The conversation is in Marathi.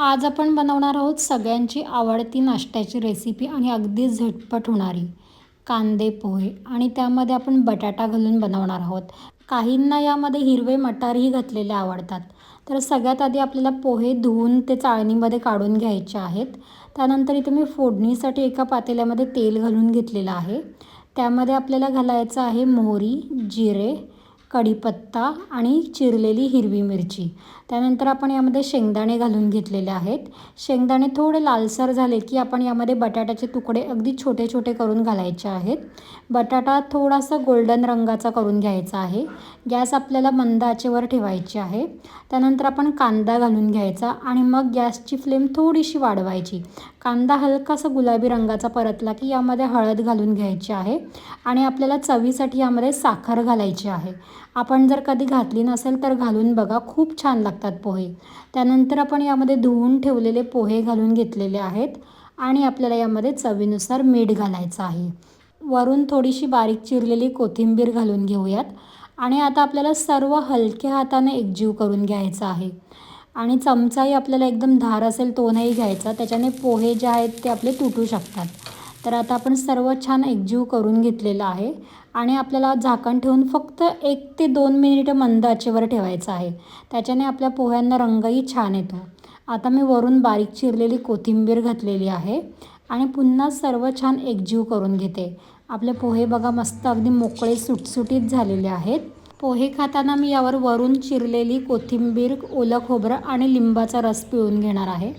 आज आपण बनवणार आहोत सगळ्यांची आवडती नाश्त्याची रेसिपी आणि अगदी झटपट होणारी कांदे पोहे आणि त्यामध्ये आपण बटाटा घालून बनवणार आहोत. काहींना यामध्ये हिरवे मटारही घातलेले आवडतात. तर सगळ्यात आधी आपल्याला पोहे धुवून ते चाळणीमध्ये काढून घ्यायचे आहेत. त्यानंतर इथे मी फोडणीसाठी एका पातेल्यामध्ये तेल घालून घेतलेलं आहे. त्यामध्ये आपल्याला घालायचं आहे मोहरी, जिरे, कढीपत्ता आणि चिरलेली हिरवी मिरची. त्यानंतर आपण यामध्ये शेंगदाणे घालून घेतलेले आहेत. शेंगदाणे थोडे लालसर झाले की आपण यामध्ये बटाट्याचे तुकडे अगदी छोटे छोटे करून घालायचे आहेत. बटाटा थोडासा गोल्डन रंगाचा करून घ्यायचा आहे. गॅस आपल्याला मंद आचेवर ठेवायची आहे. त्यानंतर आपण कांदा घालून घ्यायचा आणि मग गॅसची फ्लेम थोडीशी वाढवायची. कांदा हलकासा गुलाबी रंगाचा परतला की यामध्ये हळद घालून घ्यायची आहे आणि आपल्याला चवीसाठी यामध्ये साखर घालायची आहे. आपण जर कधी घातली नसेल तर घालून बघा, खूप छान लागतात पोहे. त्यानंतर आपण यामध्ये धुवून ठेवलेले पोहे घालून घेतलेले आहेत आणि आपल्याला यामध्ये चवीनुसार मीठ घालायचं आहे. वरून थोडीशी बारीक चिरलेली कोथिंबीर घालून घेऊयात आणि आता आपल्याला सर्व हलक्या हाताने एकजीव करून घ्यायचं आहे. आणि चमचाही आपल्याला एकदम धार असेल तो नाही घ्यायचा, त्याच्याने पोहे जे आहेत ते आपले तुटू शकतात. तर आता आपण सर्व छान एकजीव करून घेतलेलं आहे आणि आपल्याला झाकण ठेवून फक्त 1 ते 2 मिनिटं मंद आचेवर ठेवायचं आहे. त्याच्याने आपल्या पोह्यांना रंगही छान येतो. आता मी वरून बारीक चिरलेली कोथिंबीर घातलेली आहे आणि पुन्हा सर्व छान एकजीव करून घेते. आपले पोहे बघा मस्त अगदी मोकळे सुटसुटीत झालेले आहेत. पोहे खाताना मी यावर वरून चिरलेली कोथिंबीर, ओलं खोबरं आणि लिंबाचा रस पिळून घेणार आहे.